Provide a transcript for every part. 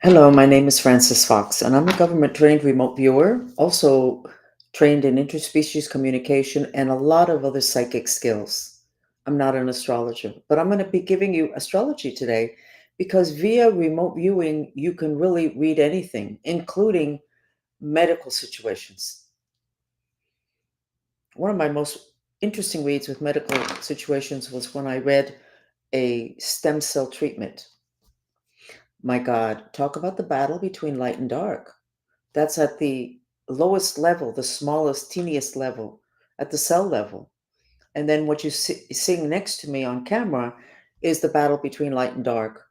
Hello, my name is Francis Fox, and I'm a government trained remote viewer, also trained in interspecies communication and a lot of other psychic skills. I'm not an astrologer, but I'm going to be giving you astrology today because via remote viewing, you can really read anything, including medical situations. One of my most interesting reads with medical situations was when I read a stem cell treatment. My God, talk about the battle between light and dark. That's at the lowest level, the smallest, teeniest level, at the cell level. And then what you seeing next to me on camera is the battle between light and dark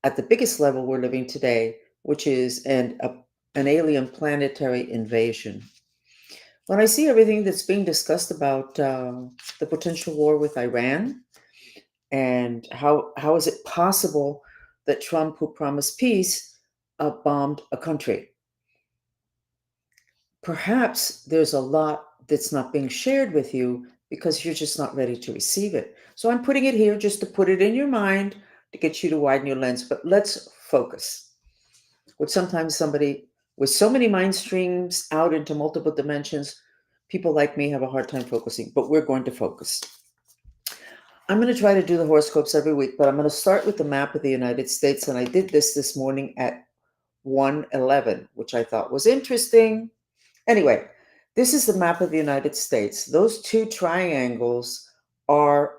at the biggest level we're living today, which is an alien planetary invasion. When I see everything that's being discussed about the potential war with Iran and how is it possible that Trump, who promised peace, bombed a country? Perhaps there's a lot that's not being shared with you because you're just not ready to receive it. So I'm putting it here just to put it in your mind to get you to widen your lens. But let's focus. With sometimes somebody with so many mind streams out into multiple dimensions, people like me have a hard time focusing, but we're going to focus. I'm going to try to do the horoscopes every week, but I'm going to start with the map of the United States. And I did this morning at 1:11, which I thought was interesting. Anyway, this is the map of the United States. Those two triangles are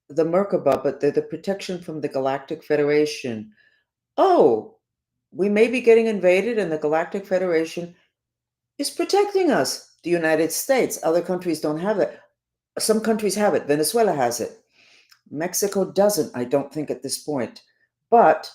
the Merkaba, but they're the protection from the Galactic Federation. Oh, we may be getting invaded, and the Galactic Federation is protecting us. The United States, other countries don't have it. Some countries have it. Venezuela has it. Mexico doesn't, I don't think, at this point. But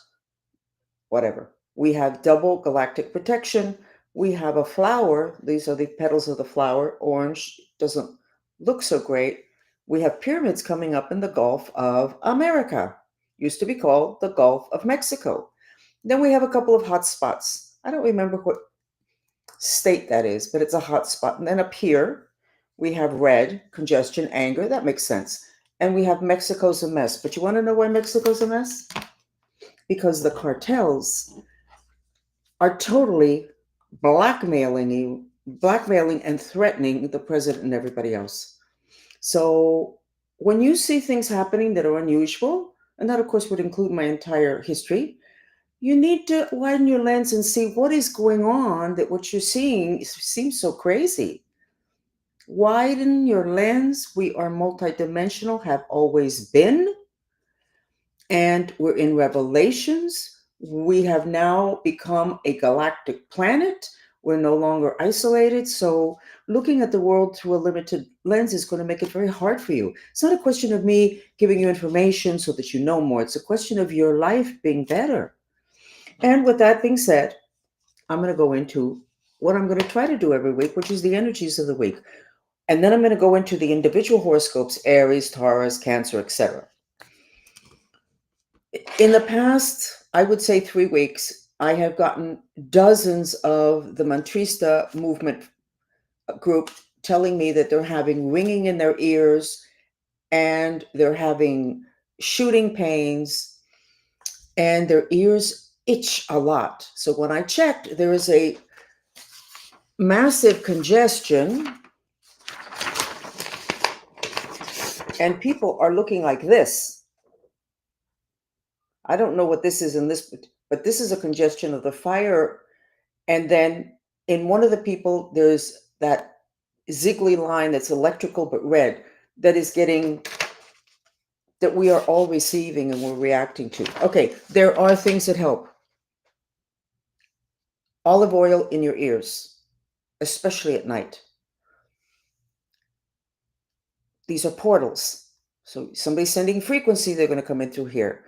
whatever. We have double galactic protection. We have a flower. These are the petals of the flower. Orange doesn't look so great. We have pyramids coming up in the Gulf of America. Used to be called the Gulf of Mexico. Then we have a couple of hot spots. I don't remember what state that is, but it's a hot spot. And then up here, we have red, congestion, anger. That makes sense. And we have Mexico's a mess. But you want to know why Mexico's a mess? Because the cartels are totally blackmailing and threatening the president and everybody else. So when you see things happening that are unusual, and that of course would include my entire history, you need to widen your lens and see what is going on, that what you're seeing seems so crazy. Widen your lens. We are multidimensional, have always been, and we're in Revelations. We have now become a galactic planet. We're no longer isolated. So, looking at the world through a limited lens is going to make it very hard for you. It's not a question of me giving you information so that you know more, it's a question of your life being better. And with that being said, I'm going to go into what I'm going to try to do every week, which is the energies of the week. And then I'm going to go into the individual horoscopes: Aries, Taurus, Cancer, etc. In the past, I would say 3 weeks, I have gotten dozens of the Mantrista movement group telling me that they're having ringing in their ears and they're having shooting pains and their ears itch a lot. So when I checked, there is a massive congestion and people are looking like this. I don't know what this is in this, but this is a congestion of the fire. And then in one of the people, there's that ziggly line that's electrical but red that is getting, that we are all receiving and we're reacting to. Okay, there are things that help. Olive oil in your ears, especially at night. These are portals. So somebody's sending frequency, they're going to come in through here.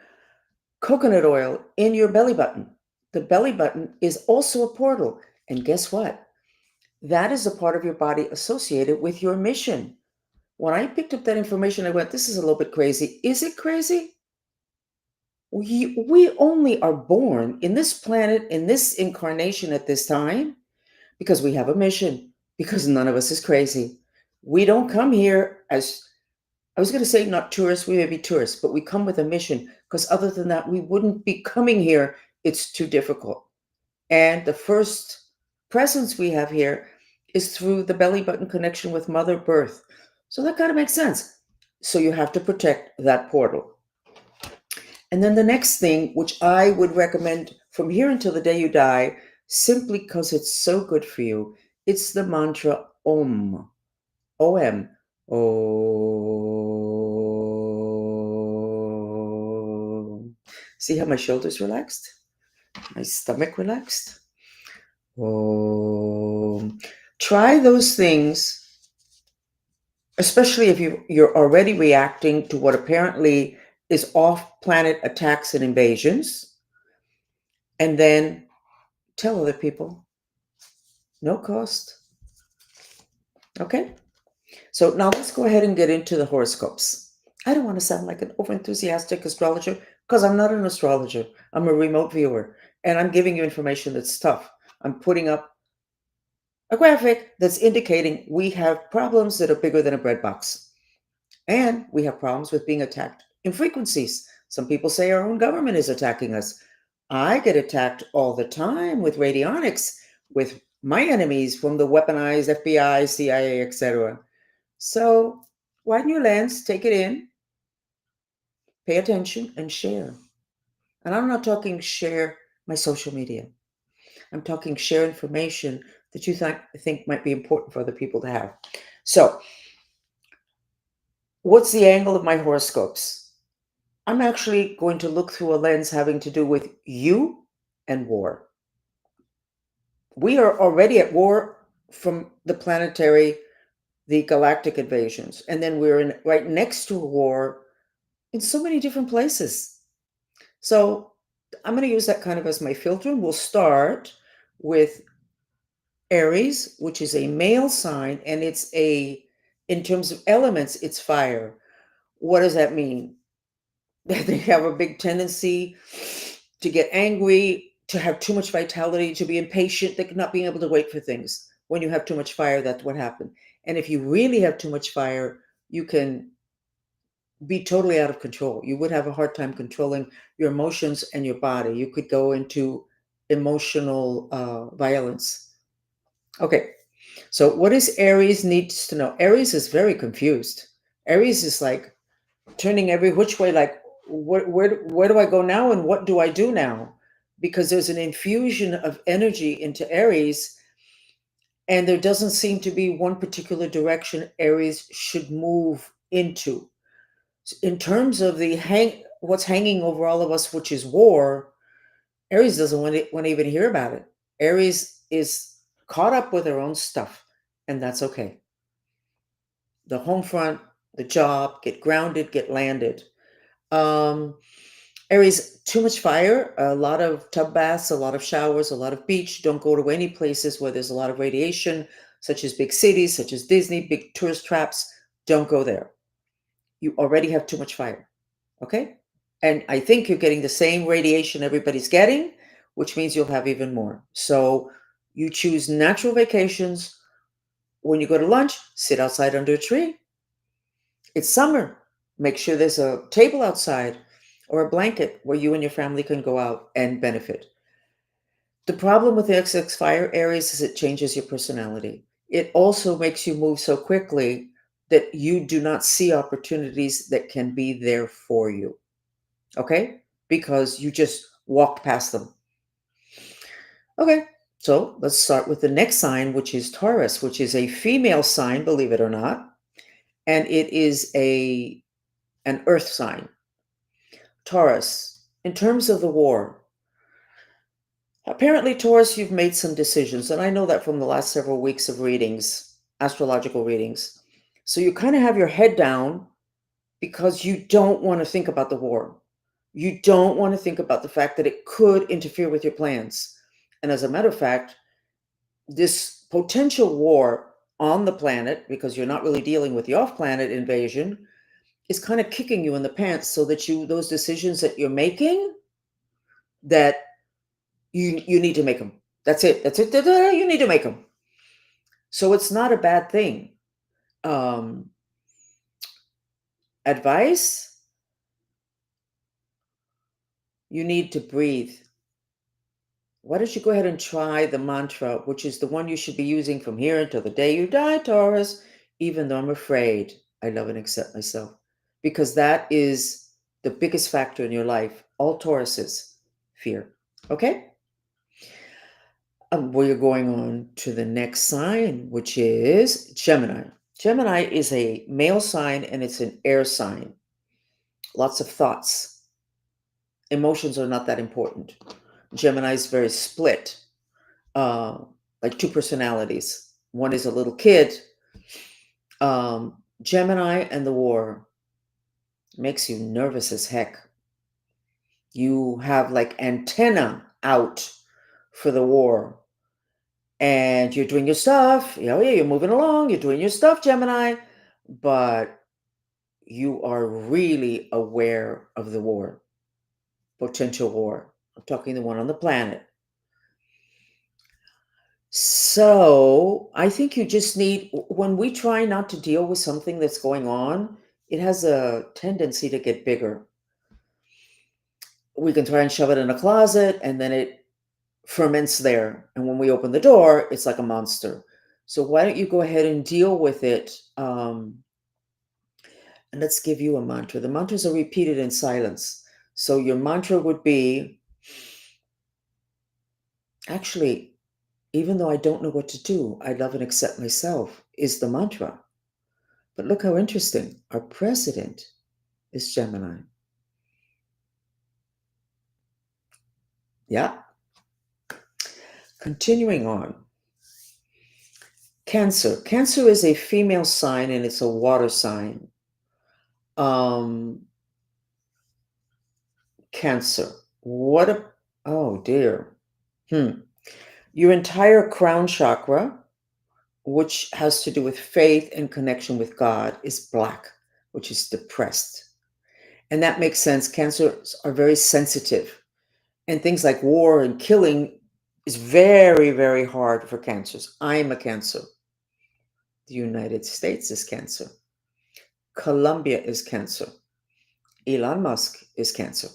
Coconut oil in your belly button. The belly button is also a portal. And guess what? That is a part of your body associated with your mission. When I picked up that information, I went, this is a little bit crazy. Is it crazy? We only are born in this planet, in this incarnation at this time, because we have a mission, because none of us is crazy. We don't come here as, I was going to say not tourists, we may be tourists, but we come with a mission, because other than that, we wouldn't be coming here it's too difficult. And the first presence we have here is through the belly button connection with Mother Birth. So that kind of makes sense. So you have to protect that portal. And then the next thing, which I would recommend from here until the day you die, simply because it's so good for you, it's the mantra Om. OM. Oh. See how my shoulders relaxed? My stomach relaxed? Oh. Try those things, especially if you're already reacting to what apparently is off planet attacks and invasions, and then tell other people, no cost. Okay? So now let's go ahead and get into the horoscopes. I don't want to sound like an overenthusiastic astrologer because I'm not an astrologer. I'm a remote viewer and I'm giving you information that's tough. I'm putting up a graphic that's indicating we have problems that are bigger than a bread box. And we have problems with being attacked in frequencies. Some people say our own government is attacking us. I get attacked all the time with radionics, with my enemies from the weaponized FBI, CIA, etc. So widen your lens, take it in, pay attention, and share. And I'm not talking share my social media. I'm talking share information that you think might be important for other people to have. So, what's the angle of my horoscopes? I'm actually going to look through a lens having to do with you and war. We are already at war from the planetary, the galactic invasions, and then we're right next to a war in so many different places. So I'm going to use that kind of as my filter, and we'll start with Aries, which is a male sign, and in terms of elements, it's fire. What does that mean? They have a big tendency to get angry, to have too much vitality, to be impatient, not being able to wait for things. When you have too much fire, that's what happens. And if you really have too much fire, you can be totally out of control. You would have a hard time controlling your emotions and your body. You could go into emotional violence. Okay, so what does Aries needs to know? Aries is very confused. Aries is like turning every which way, like where do I go now and what do I do now? Because there's an infusion of energy into Aries, and there doesn't seem to be one particular direction Aries should move into. In terms of what's hanging over all of us, which is war, Aries doesn't want to even hear about it. Aries is caught up with their own stuff, and that's okay. The home front, the job, get grounded, get landed. Aries, too much fire, a lot of tub baths, a lot of showers, a lot of beach. Don't go to any places where there's a lot of radiation, such as big cities, such as Disney, big tourist traps. Don't go there. You already have too much fire. Okay? And I think you're getting the same radiation everybody's getting, which means you'll have even more. So you choose natural vacations. When you go to lunch, sit outside under a tree. It's summer. Make sure there's a table outside or a blanket where you and your family can go out and benefit. The problem with the XX fire Aries is it changes your personality. It also makes you move so quickly that you do not see opportunities that can be there for you. Okay? Because you just walked past them. Okay, so let's start with the next sign, which is Taurus, which is a female sign, believe it or not. And it is an earth sign. Taurus, in terms of the war, apparently, Taurus, you've made some decisions. And I know that from the last several weeks of readings, astrological readings. So you kind of have your head down because you don't want to think about the war. You don't want to think about the fact that it could interfere with your plans. And as a matter of fact, this potential war on the planet, because you're not really dealing with the off-planet invasion, is kind of kicking you in the pants so that those decisions that you're making, that you need to make them. That's it. That's it. You need to make them. So it's not a bad thing. Advice: you need to breathe. Why don't you go ahead and try the mantra, which is the one you should be using from here until the day you die, Taurus, even though I'm afraid, I love and accept myself. Because that is the biggest factor in your life. All Tauruses, fear. Okay? We're going on to the next sign, which is Gemini. Gemini is a male sign and it's an air sign. Lots of thoughts. Emotions are not that important. Gemini is very split, uh, like two personalities. One is a little kid. Gemini and the war makes you nervous as heck. You have like antenna out for the war, and you're doing your stuff. Yeah, you're moving along. You're doing your stuff, Gemini, but you are really aware of the war, potential war. I'm talking the one on the planet. So I think you just need, when we try not to deal with something that's going on, it has a tendency to get bigger. We can try and shove it in a closet and then it ferments there. And when we open the door, it's like a monster. So why don't you go ahead and deal with it? And let's give you a mantra. The mantras are repeated in silence. So your mantra would be, actually, even though I don't know what to do, I love and accept myself, is the mantra. But look how interesting. Our president is Gemini. Yeah. Continuing on. Cancer. Cancer is a female sign and it's a water sign. Cancer. What a, oh dear. Your entire crown chakra, which has to do with faith and connection with God, is black, which is depressed. And that makes sense. Cancers are very sensitive. And things like war and killing is very, very hard for cancers. I am a Cancer. The United States is Cancer. Colombia is Cancer. Elon Musk is Cancer.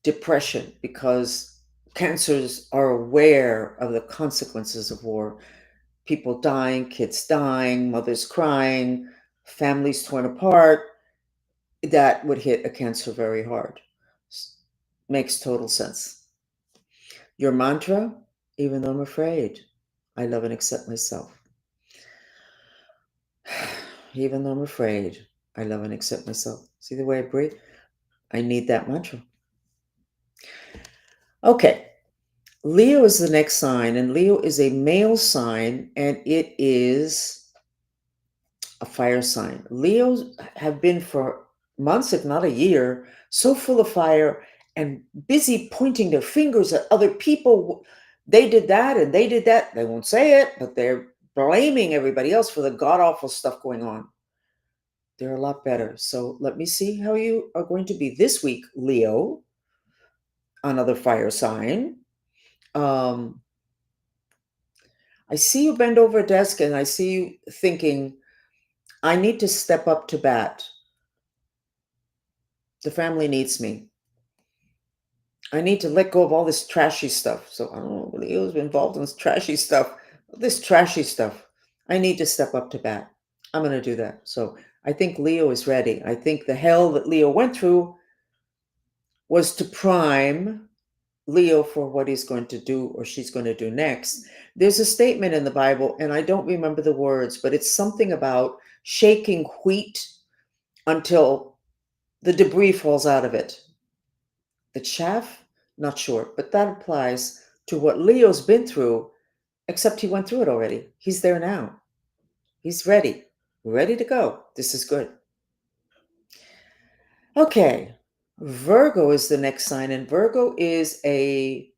Depression, because cancers are aware of the consequences of war. People dying, kids dying, mothers crying, families torn apart. That would hit a Cancer very hard. Makes total sense. Your mantra, even though I'm afraid, I love and accept myself. Even though I'm afraid, I love and accept myself. See the way I breathe? I need that mantra. Okay. Leo is the next sign, and Leo is a male sign, and it is a fire sign. Leos have been for months, if not a year, so full of fire and busy pointing their fingers at other people. They did that and they did that. They won't say it, but they're blaming everybody else for the god awful stuff going on. They're a lot better. So let me see how you are going to be this week, Leo, another fire sign. I see you bend over a desk and I see you thinking, I need to step up to bat. The family needs me. I need to let go of all this trashy stuff. So I don't know, Leo's been involved in this trashy stuff. This trashy stuff. I need to step up to bat. I'm going to do that. So I think Leo is ready. I think the hell that Leo went through was to prime Leo for what he's going to do or she's going to do next. There's a statement in the Bible, and I don't remember the words, but it's something about shaking wheat until the debris falls out of it. The chaff, not sure, but that applies to what Leo's been through, except he went through it already. He's there now. He's ready to go. This is good. Okay, Virgo is the next sign, and Virgo is a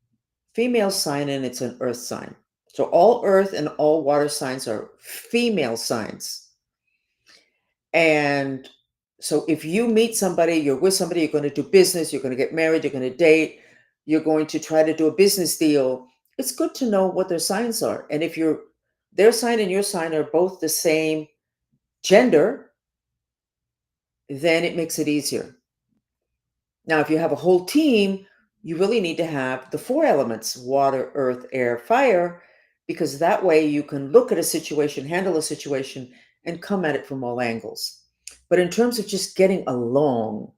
female sign and it's an earth sign. So all earth and all water signs are female signs. And so if you meet somebody, you're with somebody, you're going to do business, you're going to get married, you're going to date, you're going to try to do a business deal, it's good to know what their signs are. And if their sign and your sign are both the same gender, then it makes it easier. Now, if you have a whole team, you really need to have the four elements: water, earth, air, fire, because that way you can look at a situation, handle a situation, and come at it from all angles. But in terms of just getting along,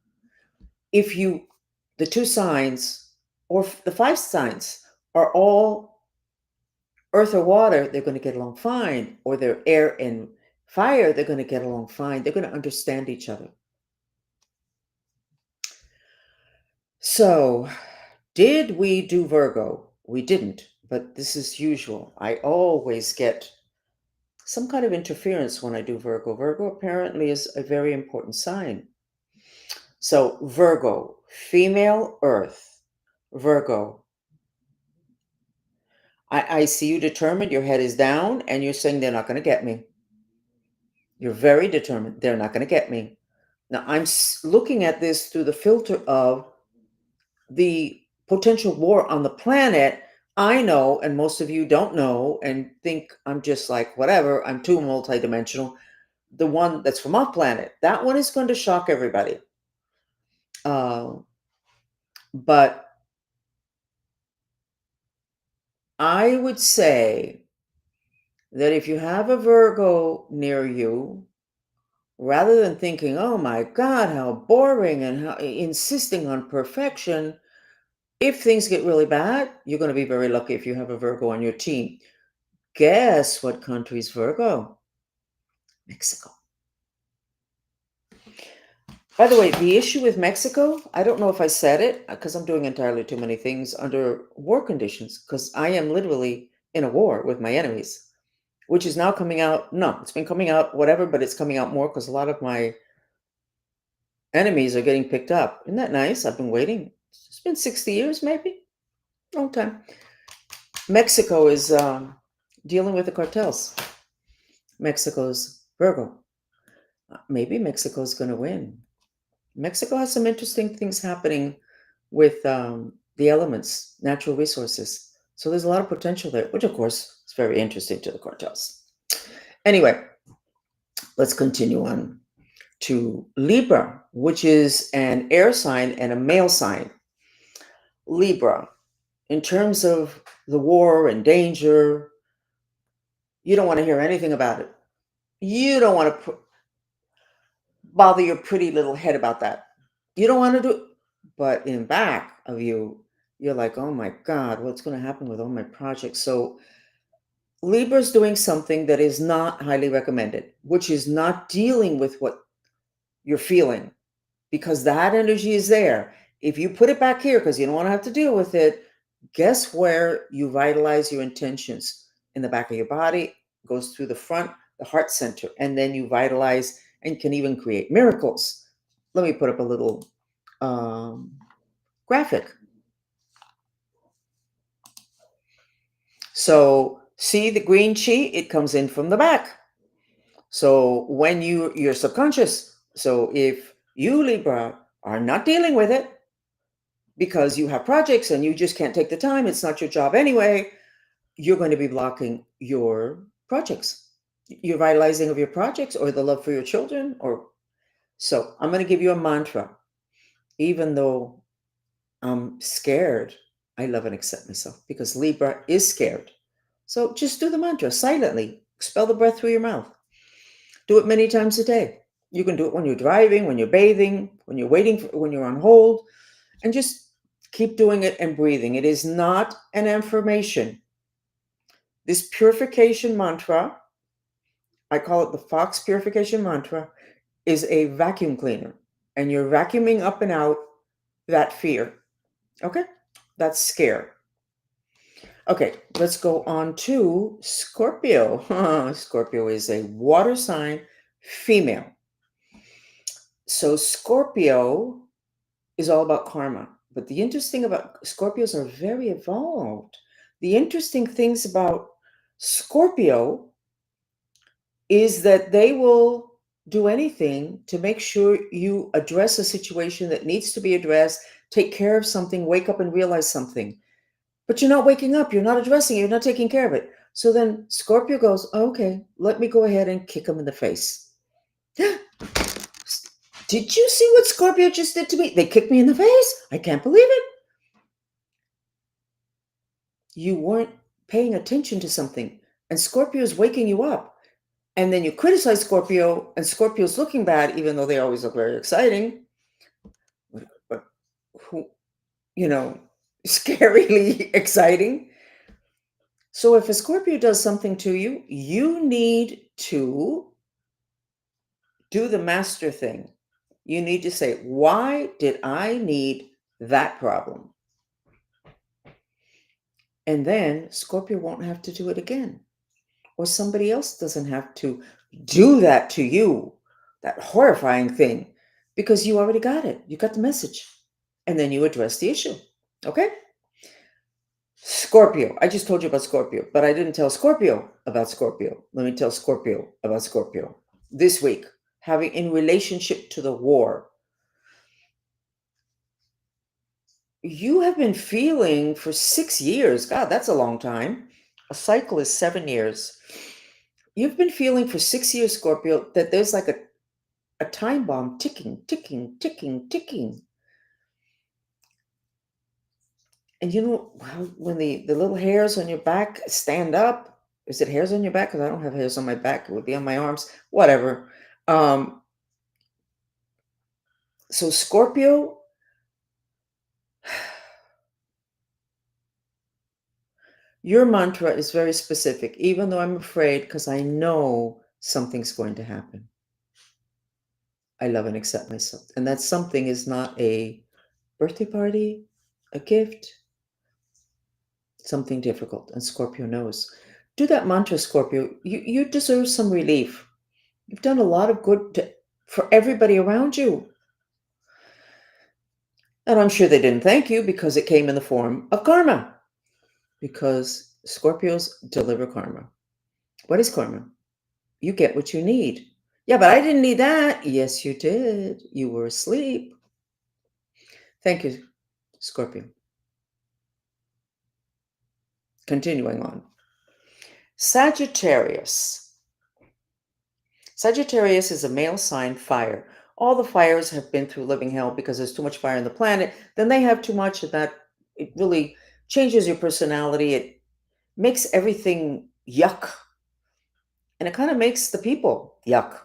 if you, the two signs or the five signs are all earth or water, they're going to get along fine. Or they're air and fire, they're going to get along fine. They're going to understand each other. So, did we do Virgo? We didn't, but this is usual. I always get some kind of interference when I do Virgo. Virgo apparently is a very important sign. So, Virgo, female earth. Virgo, I see you determined, your head is down, and you're saying they're not going to get me. You're very determined. They're not going to get me. Now, I'm looking at this through the filter of the potential war on the planet. I know, and most of you don't know and think I'm just like, whatever, I'm too multidimensional. The one that's from off planet, that one is going to shock everybody. But I would say that if you have a Virgo near you, rather than thinking, oh my God, how boring and how insisting on perfection, if things get really bad, you're going to be very lucky if you have a Virgo on your team. Guess what country's Virgo? Mexico. By the way, the issue with Mexico, I don't know if I said it because I'm doing entirely too many things under war conditions, because I am literally in a war with my enemies, which is now coming out. No, it's been coming out, whatever, but it's coming out more because a lot of my enemies are getting picked up. Isn't that nice? I've been waiting. It's been 60 years, maybe. Long time. Mexico is dealing with the cartels. Mexico's Virgo. Maybe Mexico's going to win. Mexico has some interesting things happening with the elements, natural resources. So there's a lot of potential there, which of course is very interesting to the cartels. Anyway, let's continue on to Libra, which is an air sign and a male sign. Libra, in terms of the war and danger, you don't want to hear anything about it. You don't want to bother your pretty little head about that. You don't want to do it. But in back of you, you're like, oh my God, what's going to happen with all my projects? So Libra's doing something that is not highly recommended, which is not dealing with what you're feeling, because that energy is there. If you put it back here because you don't want to have to deal with it, guess where you vitalize your intentions? In the back of your body, goes through the front, the heart center, and then you vitalize and can even create miracles. Let me put up a little graphic. So see the green chi, it comes in from the back. So when you're subconscious, so if you Libra are not dealing with it because you have projects and you just can't take the time, it's not your job anyway, you're going to be blocking your projects, your vitalizing of your projects, or the love for your children. Or so I'm going to give you a mantra. Even though I'm scared, I love and accept myself, because Libra is scared. So just do the mantra silently. Expel the breath through your mouth. Do it many times a day. You can do it when you're driving, when you're bathing, when you're waiting, when you're on hold, and just keep doing it and breathing. It is not an affirmation. This purification mantra, I call it the Fox purification mantra, is a vacuum cleaner, and you're vacuuming up and out that fear. Okay? That's scare. Okay, let's go on to Scorpio. Scorpio is a water sign, female. So Scorpio is all about karma. But the interesting about Scorpios are very evolved. The interesting things about Scorpio is that they will do anything to make sure you address a situation that needs to be addressed, take care of something, wake up and realize something. But you're not waking up, you're not addressing it, you're not taking care of it. So then Scorpio goes, okay, let me go ahead and kick him in the face. Did you see what Scorpio just did to me? They kicked me in the face. I can't believe it. you weren't paying attention to something, and Scorpio is waking you up. And then you criticize Scorpio, and Scorpio's looking bad, even though they always look very exciting. But who, you know, scarily exciting. So if a Scorpio does something to you, you need to do the master thing. You need to say, why did I need that problem? And then Scorpio won't have to do it again. Or somebody else doesn't have to do that to you, that horrifying thing, because you already got it. You got the message. And then you address the issue. Okay? Scorpio. I just told you about Scorpio, but I didn't tell Scorpio about Scorpio. Let me tell Scorpio about Scorpio. This week, having in relationship to the war, you have been feeling for 6 years. God, that's a long time. A cycle is 7 years. You've been feeling for 6 years, Scorpio, that there's like a time bomb ticking, ticking, ticking, ticking. And you know how when the little hairs on your back stand up? Is it hairs on your back? Because I don't have hairs on my back. It would be on my arms. Whatever. Um, so Scorpio, your mantra is very specific, even though I'm afraid because I know something's going to happen. I love and accept myself. And that something is not a birthday party, a gift, something difficult. And Scorpio knows. Do that mantra, Scorpio. You deserve some relief. You've done a lot of good for everybody around you. And I'm sure they didn't thank you because it came in the form of karma. Because Scorpios deliver karma. What is karma? You get what you need. Yeah, but I didn't need that. Yes, you did. You were asleep. Thank you, Scorpio. Continuing on. Sagittarius. Sagittarius is a male sign fire. All the fires have been through living hell because there's too much fire on the planet. Then they have too much, and that it really changes your personality. It makes everything yuck. And it kind of makes the people yuck.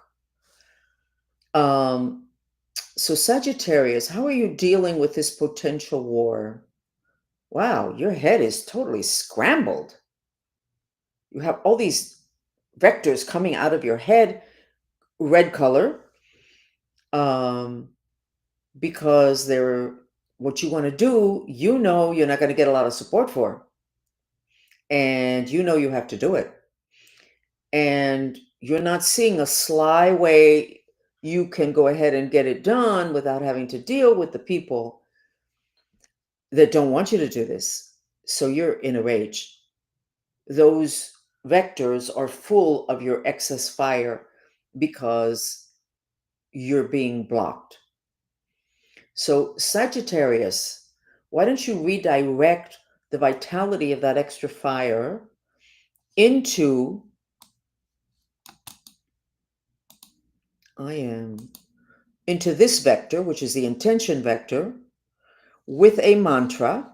So Sagittarius, how are you dealing with this potential war? Wow, your head is totally scrambled. You have all these vectors coming out of your head, red color, um, because they're what you want to do, you know you're not going to get a lot of support for. And you know you have to do it. And you're not seeing a sly way you can go ahead and get it done without having to deal with the people that don't want you to do this. So you're in a rage. Those vectors are full of your excess fire because you're being blocked. So, Sagittarius, why don't you redirect the vitality of that extra fire into into this vector, which is the intention vector, with a mantra.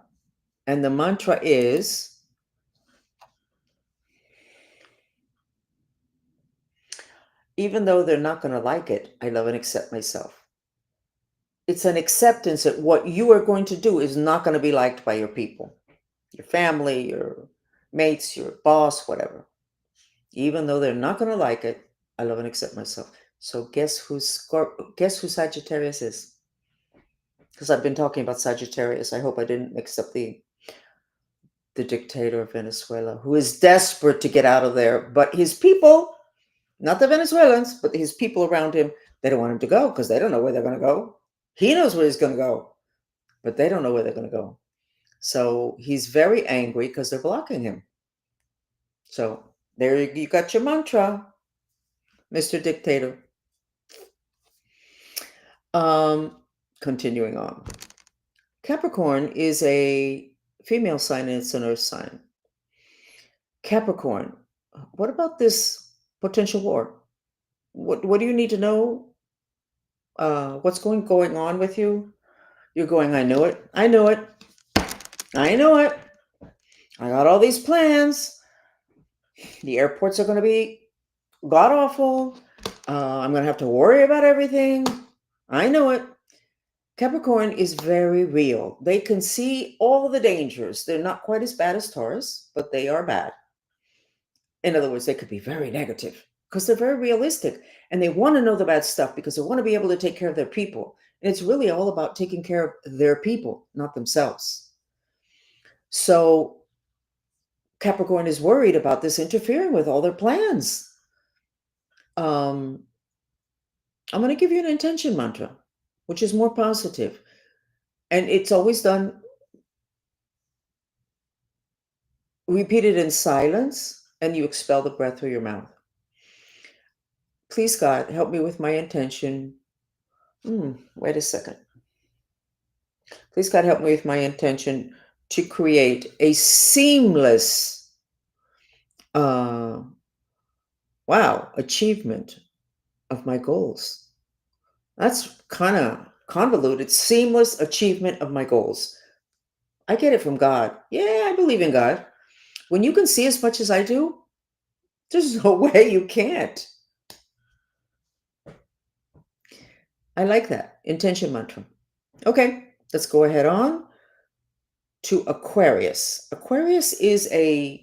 And the mantra is, even though they're not going to like it, I love and accept myself. It's an acceptance that what you are going to do is not going to be liked by your people, your family, your mates, your boss, whatever. Even though they're not going to like it, I love and accept myself. So guess who Sagittarius is? Because I've been talking about Sagittarius. I hope I didn't mix up the dictator of Venezuela, who is desperate to get out of there. But his people, not the Venezuelans, but his people around him, they don't want him to go because they don't know where they're going to go. He knows where he's going to go, but they don't know where they're going to go. So he's very angry because they're blocking him. So there you got your mantra, Mr. Dictator. Continuing on. Capricorn is a female sign and it's an earth sign. Capricorn, what about this potential war? What do you need to know? What's going on with you? You're going, I know it. I know it. I know it. I got all these plans. The airports are going to be god awful. I'm going to have to worry about everything. I know it. Capricorn is very real. They can see all the dangers. They're not quite as bad as Taurus, but they are bad. In other words, they could be very negative because they're very realistic and they want to know the bad stuff because they want to be able to take care of their people. And it's really all about taking care of their people, not themselves. So Capricorn is worried about this interfering with all their plans. Um, I'm going to give you an intention mantra, which is more positive. And it's always done, repeat it in silence, and you expel the breath through your mouth. Please, God, help me with my intention. Wait a second. Please, God, help me with my intention to create a seamless, uh, achievement of my goals. That's kind of convoluted. Seamless achievement of my goals. I get it from God. Yeah, I believe in God. When you can see as much as I do, there's no way you can't. I like that. Intention mantra. Okay, let's go ahead on to Aquarius. Aquarius is an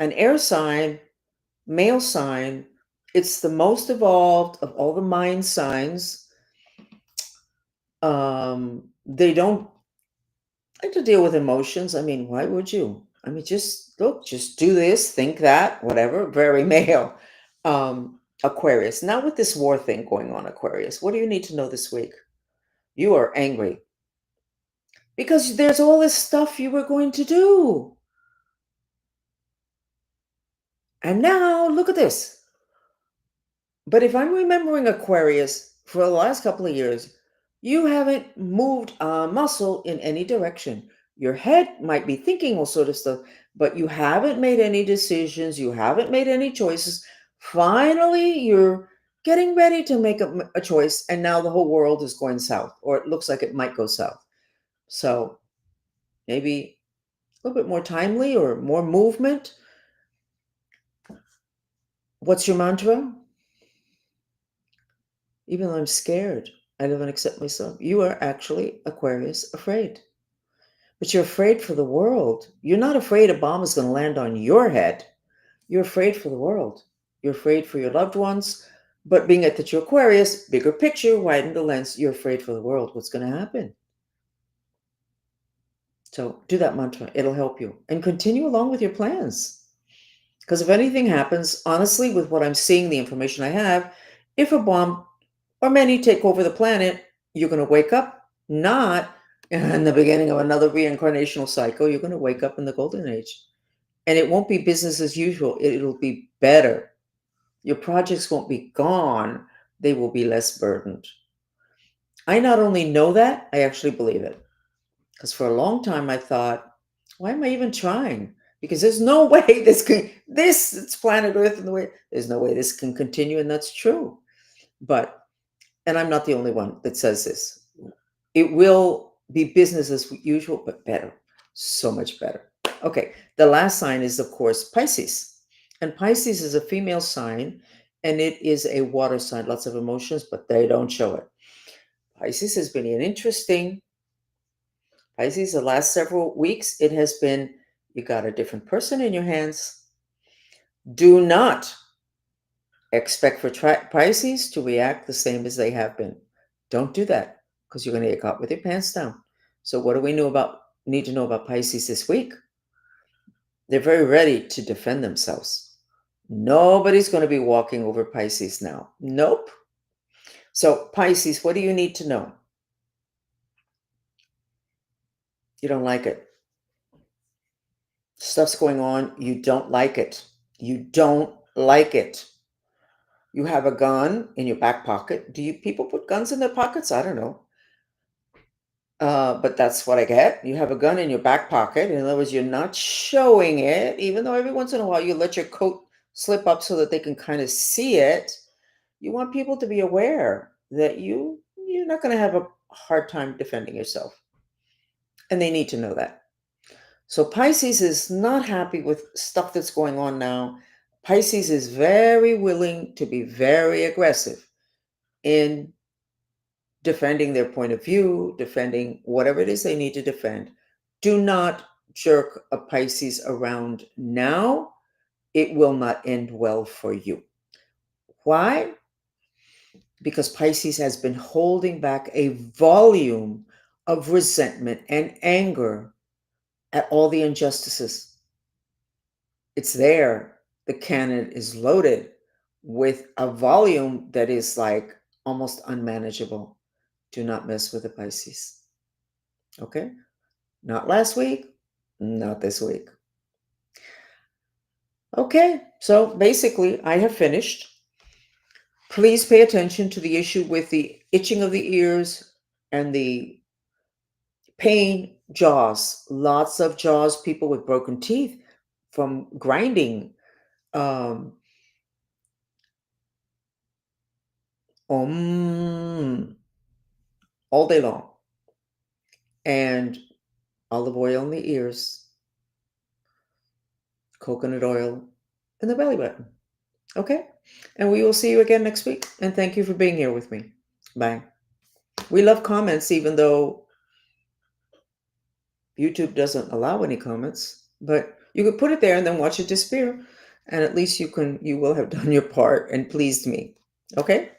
air sign, male sign. It's the most evolved of all the mind signs. They don't like to deal with emotions. I mean, why would you? I mean, just look, just do this, think that, whatever. Very male. Aquarius. Now with this war thing going on, Aquarius, what do you need to know this week? You are angry because there's all this stuff you were going to do. And now look at this. But if I'm remembering Aquarius for the last couple of years, you haven't moved a muscle in any direction. Your head might be thinking all sort of stuff, but you haven't made any decisions. You haven't made any choices. Finally, you're getting ready to make a choice, and now the whole world is going south, or it looks like it might go south. So maybe a little bit more timely or more movement. What's your mantra? Even though I'm scared, I live and accept myself. You are actually, Aquarius, afraid. But you're afraid for the world. You're not afraid a bomb is going to land on your head. You're afraid for the world. You're afraid for your loved ones. But being at the Aquarius, bigger picture, widen the lens, you're afraid for the world. What's going to happen? So do that mantra. It'll help you. And continue along with your plans. Because if anything happens, honestly, with what I'm seeing, the information I have, if a bomb or many take over the planet, you're going to wake up not in the beginning of another reincarnational cycle. You're going to wake up in the golden age. And it won't be business as usual. It'll be better. Your projects won't be gone. They will be less burdened. I not only know that, I actually believe it. Because for a long time I thought, why am I even trying? Because there's no way it's planet Earth in the way, there's no way this can continue. And that's true. But and I'm not the only one that says this. It will be business as usual, but better. So much better. Okay, the last sign is, of course, Pisces. And Pisces is a female sign, and it is a water sign, lots of emotions, but they don't show it. Pisces has been an interesting, Pisces, the last several weeks, it has been, you got a different person in your hands. Do not expect for Pisces to react the same as they have been. Don't do that because you're going to get caught with your pants down. So what do we need to know about Pisces this week? They're very ready to defend themselves. Nobody's going to be walking over Pisces now. Nope. So Pisces, what do you need to know? You don't like it. Stuff's going on. You don't like it. You don't like it. You have a gun in your back pocket. Do you people put guns in their pockets? I don't know. But that's what I get. You have a gun in your back pocket. In other words, you're not showing it, even though every once in a while you let your coat slip up so that they can kind of see it. You want people to be aware that you're not going to have a hard time defending yourself. And they need to know that. So Pisces is not happy with stuff that's going on now. Pisces is very willing to be very aggressive in defending their point of view, defending whatever it is they need to defend. Do not jerk a Pisces around now. It will not end well for you. Why? Because Pisces has been holding back a volume of resentment and anger at all the injustices. It's there. The cannon is loaded with a volume that is like almost unmanageable. Do not mess with the Pisces. Okay? Not last week, not this week. Okay, so basically, I have finished. Please pay attention to the issue with the itching of the ears and the pain, jaws. Lots of jaws, people with broken teeth from grinding um, um, all day long. And olive oil in the ears, coconut oil in the belly button. Okay? And we will see you again next week. And thank you for being here with me. Bye. We love comments, even though YouTube doesn't allow any comments. But you could put it there and then watch it disappear. And at least you will have done your part and pleased me. Okay?